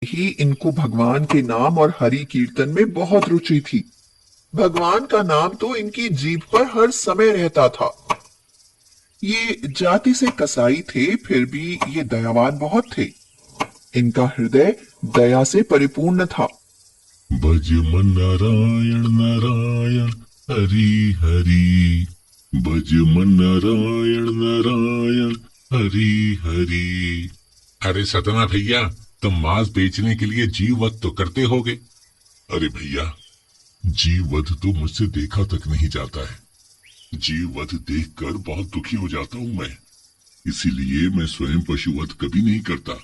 ही इनको भगवान के नाम और हरि कीर्तन में बहुत रुचि थी। भगवान का नाम तो इनकी जीभ पर हर समय रहता था। ये जाति से कसाई थे, फिर भी ये दयावान बहुत थे। इनका हृदय दया से परिपूर्ण था। भज मन नारायण नारायण हरि हरि। भज मन नारायण नारायण हरि हरि। अरे सतना भैया, तुम मांस बेचने के लिए जीव वध तो करते होगे। अरे भैया, जीव वध तो मुझसे देखा तक नहीं जाता है। जीव वध देखकर बहुत दुखी हो जाता हूँ मैं। इसीलिए मैं स्वयं पशु वध कभी नहीं करता।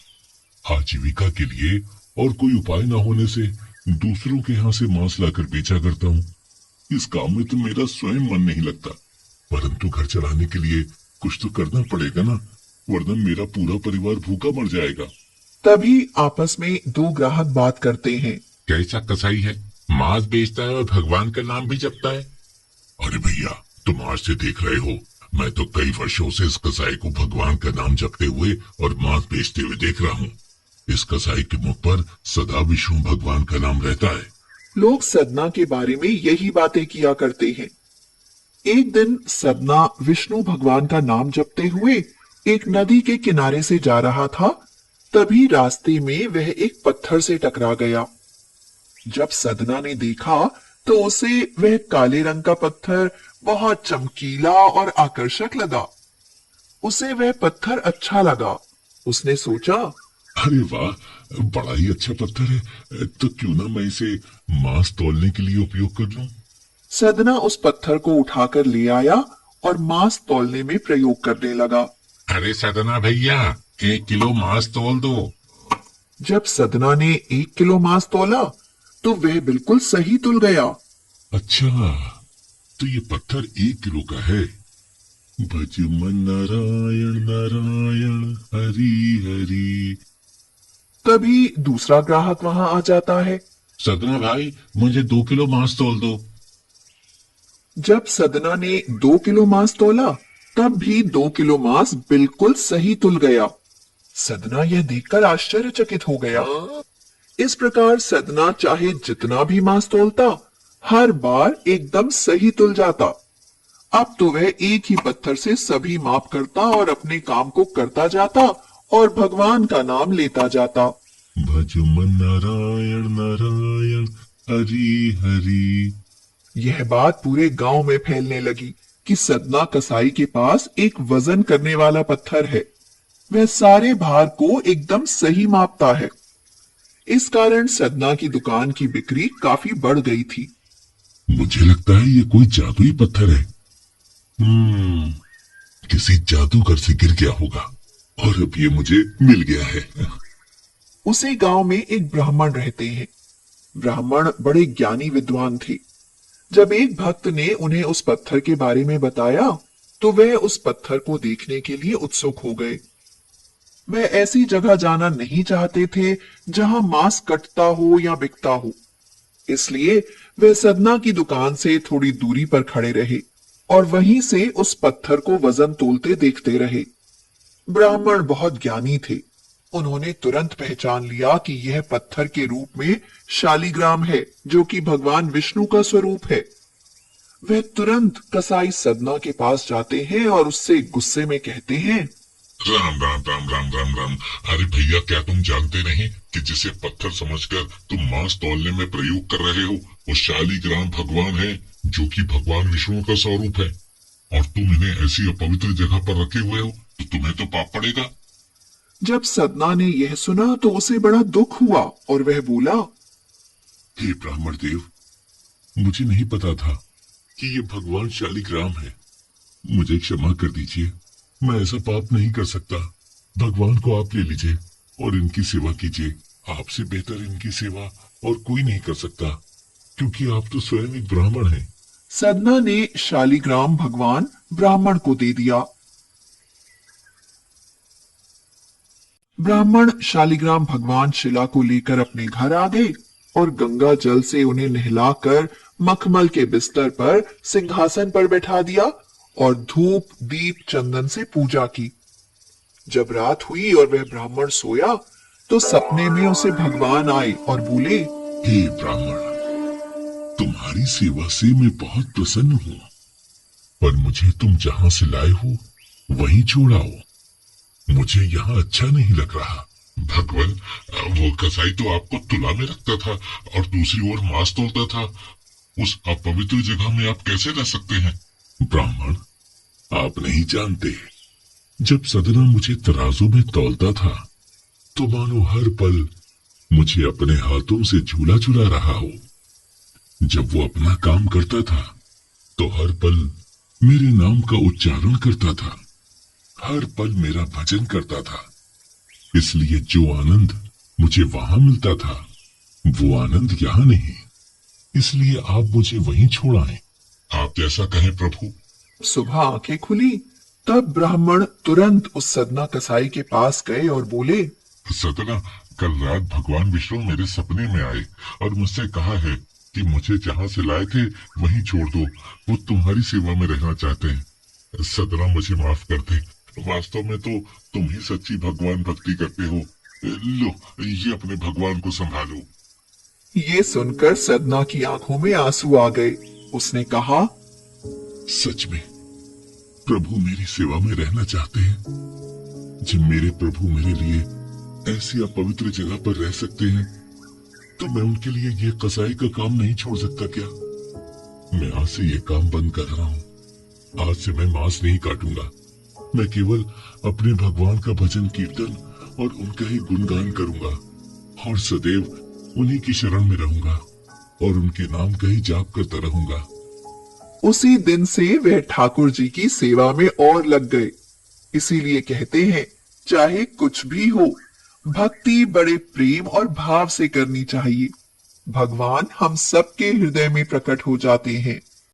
आजीविका के लिए और कोई उपाय न होने से दूसरों के यहाँ से मांस लाकर बेचा करता हूँ। इस काम में तो मेरा स्वयं मन नहीं लगता, परंतु घर चलाने के लिए कुछ तो करना पड़ेगा ना, वरना मेरा पूरा परिवार भूखा मर जाएगा। तभी आपस में दो ग्राहक बात करते हैं। कैसा कसाई है, मांस बेचता है और भगवान का नाम भी जपता है। अरे भैया, तुम आज से देख रहे हो, मैं तो कई वर्षों से इस कसाई को भगवान का नाम जपते हुए और मांस बेचते हुए देख रहा हूँ। इस कसाई के मुख पर सदा विष्णु भगवान का नाम रहता है। लोग सदना के बारे में यही बातें किया करते हैं। एक दिन सदना विष्णु भगवान का नाम जपते हुए एक नदी के किनारे से जा रहा था। तभी रास्ते में वह एक पत्थर से टकरा गया। जब सदना ने देखा तो उसे वह काले रंग का पत्थर बहुत चमकीला और आकर्षक लगा। उसे वह पत्थर अच्छा लगा। उसने सोचा, अरे वाह, बड़ा ही अच्छा पत्थर है, तो क्यों ना मैं इसे मांस तौलने के लिए उपयोग कर लूं। सदना उस पत्थर को उठाकर ले आया और मांस तौलने में प्रयोग करने लगा। अरे सदना भैया, 1 किलो मांस तौल दो। जब सदना ने 1 किलो मांस तौला तो वह बिल्कुल सही तुल गया। अच्छा, तो ये पत्थर 1 किलो का है। भज मन नारायण नारायण हरि हरि। तभी दूसरा ग्राहक वहां आ जाता है। सदना भाई, मुझे 2 किलो मांस तौल दो। जब सदना ने 2 किलो मांस तौला तब भी 2 किलो मांस बिल्कुल सही तुल गया। सदना यह देखकर आश्चर्यचकित हो गया। इस प्रकार सदना चाहे जितना भी मांस तौलता, हर बार एकदम सही तुल जाता। अब तो वह एक ही पत्थर से सभी माप करता और अपने काम को करता जाता और भगवान का नाम लेता जाता। भज मन नारायण नारायण हरि हरि। यह बात पूरे गांव में फैलने लगी कि सदना कसाई के पास एक वजन करने वाला पत्थर है। वह सारे भार को एकदम सही मापता है। इस कारण सदना की दुकान की बिक्री काफी बढ़ गई थी। मुझे लगता है ये कोई जादुई पत्थर है। किसी जादूगर से गिर गया होगा और अब ये मुझे मिल गया है। उसी गांव में एक ब्राह्मण रहते हैं। ब्राह्मण बड़े ज्ञानी विद्वान थे। जब एक भक्त ने उन्हें उस पत्थर के बारे में बताया तो वह उस पत्थर को देखने के लिए उत्सुक हो गए। वह ऐसी जगह जाना नहीं चाहते थे जहां मांस कटता हो या बिकता हो। इसलिए वे सदना की दुकान से थोड़ी दूरी पर खड़े रहे और वहीं से उस पत्थर को वजन तोलते देखते रहे। ब्राह्मण बहुत ज्ञानी थे। उन्होंने तुरंत पहचान लिया कि यह पत्थर के रूप में शालिग्राम है, जो कि भगवान विष्णु का स्वरूप है। वह तुरंत कसाई सदना के पास जाते हैं और उससे गुस्से में कहते हैं, राम राम राम राम राम राम। अरे भैया, क्या तुम जानते नहीं कि जिसे पत्थर समझकर तुम मांस तौलने में प्रयोग कर रहे हो, वो शालिग्राम भगवान है, जो कि भगवान विष्णु का स्वरूप है। और तुम इन्हें ऐसी अपवित्र जगह पर रखे हुए हो तो तुम्हें तो पाप पड़ेगा। जब सदना ने यह सुना तो उसे बड़ा दुख हुआ और वह बोला, हे ब्राह्मण देव, मुझे नहीं पता था कि ये भगवान शालिग्राम है। मुझे क्षमा कर दीजिए, मैं ऐसा पाप नहीं कर सकता। भगवान को आप ले लीजिए और इनकी सेवा कीजिए। आपसे बेहतर इनकी सेवा और कोई नहीं कर सकता, क्योंकि आप तो स्वयं एक ब्राह्मण हैं। सदना ने शालिग्राम भगवान ब्राह्मण को दे दिया। ब्राह्मण शालिग्राम भगवान शिला को लेकर अपने घर आ गए और गंगा जल से उन्हें नहलाकर मखमल के बिस्तर पर सिंहासन पर बैठा दिया और धूप दीप चंदन से पूजा की। जब रात हुई और वह ब्राह्मण सोया तो सपने में उसे भगवान आए और बोले, हे ब्राह्मण, तुम्हारी सेवा से मैं बहुत प्रसन्न हूँ, पर मुझे तुम जहाँ से लाए हो वहीं छोड़ आओ। मुझे यहाँ अच्छा नहीं लग रहा। भगवान, वो कसाई तो आपको तुला में रखता था और दूसरी ओर मांस तोलता था। उस अपवित्र जगह में आप कैसे रह सकते हैं? ब्राह्मण, आप नहीं जानते, जब सदना मुझे तराजू में तौलता था तो मानो हर पल मुझे अपने हाथों से झूला झूला रहा हो। जब वो अपना काम करता था तो हर पल मेरे नाम का उच्चारण करता था, हर पल मेरा भजन करता था। इसलिए जो आनंद मुझे वहां मिलता था वो आनंद यहाँ नहीं। इसलिए आप मुझे वहीं छोड़ आए। आप जैसा कहें प्रभु। सुबह आंखें खुली तब ब्राह्मण तुरंत उस सदना कसाई के पास गए और बोले, सदना, कल रात भगवान विष्णु मेरे सपने में आए और मुझसे कहा है कि मुझे जहाँ से लाए थे वहीं छोड़ दो। वो तुम्हारी सेवा में रहना चाहते हैं। सदना, मुझे माफ कर दे। वास्तव में तो तुम ही सच्ची भगवान भक्ति करते हो। लो, ये अपने भगवान को संभालो। ये सुनकर सदना की आंखों में आंसू आ गए। उसने कहा, सच में प्रभु मेरी सेवा में रहना चाहते हैं। जब मेरे प्रभु मेरे लिए ऐसी अपवित्र जगह पर रह सकते हैं तो मैं उनके लिए ये कसाई का काम नहीं छोड़ सकता क्या? मैं आज से ये काम बंद कर रहा हूँ। आज से मैं मांस नहीं काटूंगा। मैं केवल अपने भगवान का भजन कीर्तन और उनका ही गुणगान करूंगा और सदैव उन्हीं की शरण में रहूंगा और उनके नाम का ही जाप करता रहूंगा। उसी दिन से वह ठाकुर जी की सेवा में और लग गए। इसीलिए कहते हैं, चाहे कुछ भी हो, भक्ति बड़े प्रेम और भाव से करनी चाहिए। भगवान हम सबके हृदय में प्रकट हो जाते हैं।